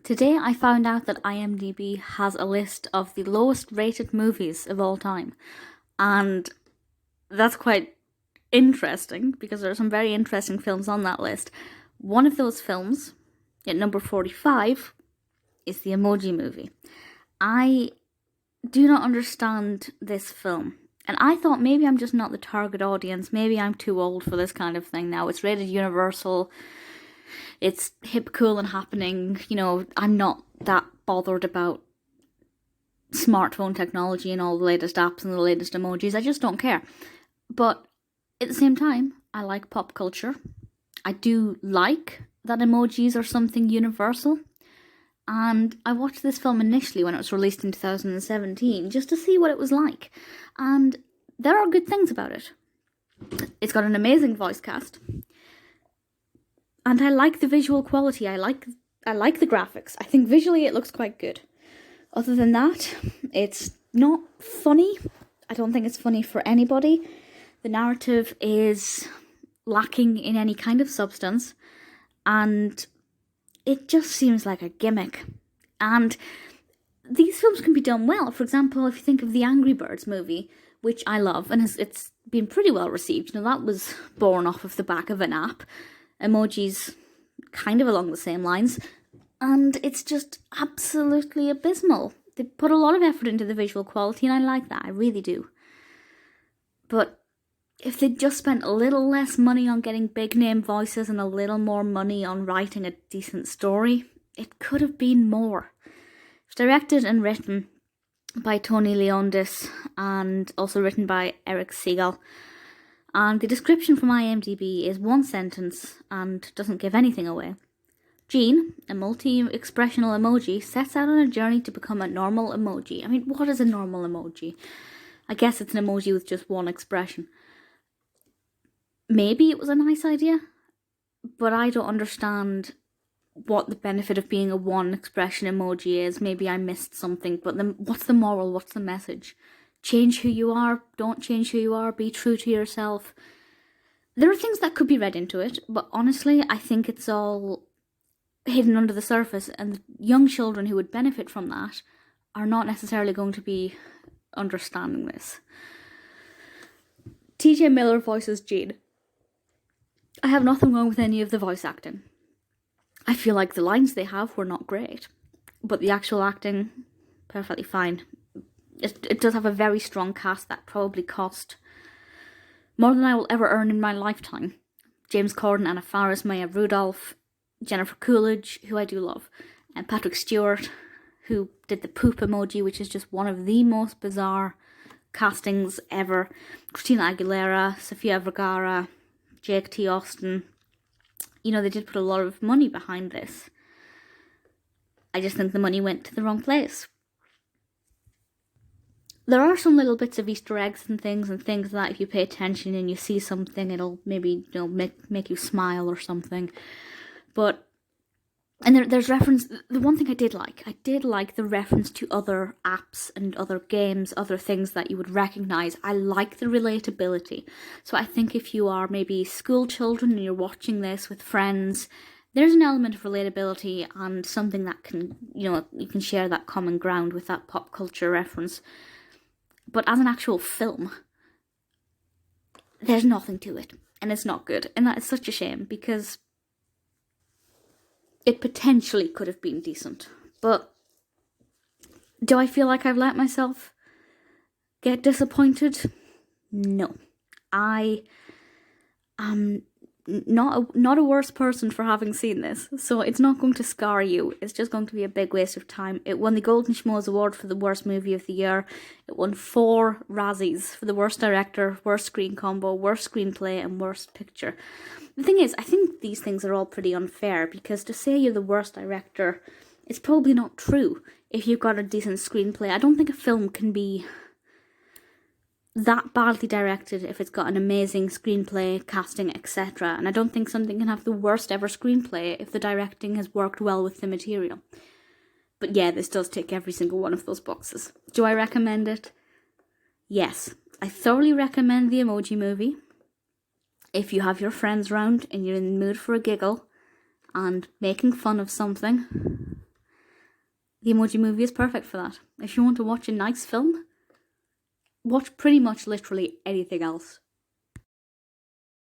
Today I found out that IMDb has a list of the lowest rated movies of all time. And that's quite interesting because there are some very interesting films on that list. One of those films, at number 45, is the Emoji Movie. I do not understand this film. And I thought maybe I'm just not the target audience. Maybe I'm too old for this kind of thing now. It's rated Universal. It's hip, cool, and happening. I'm not that bothered about smartphone technology and all the latest apps and the latest emojis. I just don't care. But at the same time, I like pop culture. I do like that emojis are something universal. And I watched this film initially when it was released in 2017 just to see what it was like. And there are good things about it. It's got an amazing voice cast. And I like the visual quality. I like the graphics. I think visually it looks quite good. Other than that, it's not funny. I don't think it's funny for anybody. The narrative is lacking in any kind of substance. And it just seems like a gimmick. And these films can be done well. For example, if you think of the Angry Birds movie, which I love, and it's been pretty well received. That was born off of the back of an app. Emojis kind of along the same lines. And it's just absolutely abysmal. They put a lot of effort into the visual quality, and I like that. I really do. But if they'd just spent a little less money on getting big name voices and a little more money on writing a decent story, it could have been more. It's directed and written by Tony Leondis and also written by Eric Siegel. And the description from IMDb is one sentence and doesn't give anything away. Jean, a multi-expressional emoji, sets out on a journey to become a normal emoji. I mean, what is a normal emoji? I guess it's an emoji with just one expression. Maybe it was a nice idea, but I don't understand what the benefit of being a one expression emoji is. Maybe I missed something, but then what's the moral? What's the message? Change who you are, don't change who you are, be true to yourself. There are things that could be read into it, but honestly, I think it's all hidden under the surface, and the young children who would benefit from that are not necessarily going to be understanding this. TJ Miller voices Jean. I have nothing wrong with any of the voice acting. I feel like the lines they have were not great, but the actual acting, perfectly fine. It does have a very strong cast that probably cost more than I will ever earn in my lifetime. James Corden, Anna Faris, Maya Rudolph, Jennifer Coolidge, who I do love, and Patrick Stewart, who did the poop emoji, which is just one of the most bizarre castings ever. Christina Aguilera, Sofia Vergara, Jake T. Austin. They did put a lot of money behind this. I just think the money went to the wrong place. There are some little bits of Easter eggs and things that if you pay attention and you see something, it'll maybe make you smile or something. And there's reference. The one thing I did like the reference to other apps and other games, other things that you would recognise. I like the relatability. So I think if you are maybe school children and you're watching this with friends, there's an element of relatability and something that can, you can share that common ground with that pop culture reference. But as an actual film, there's nothing to it, and it's not good. And that is such a shame, because it potentially could have been decent. But do I feel like I've let myself get disappointed? No. I am not a worse person for having seen this, so it's not going to scar you. It's just going to be a big waste of time. It won the Golden Schmoes Award for the worst movie of the year. It won 4 Razzies for the worst director, worst screen combo, worst screenplay, and worst picture. The thing is, I think these things are all pretty unfair, because to say you're the worst director is probably not true if you've got a decent screenplay. I don't think a film can be that badly directed if it's got an amazing screenplay, casting, etc. And I don't think something can have the worst ever screenplay if the directing has worked well with the material. But yeah, this does tick every single one of those boxes. Do I recommend it? Yes. I thoroughly recommend the Emoji Movie. If you have your friends round and you're in the mood for a giggle and making fun of something, The Emoji Movie is perfect for that. If you want to watch a nice film, watch pretty much literally anything else.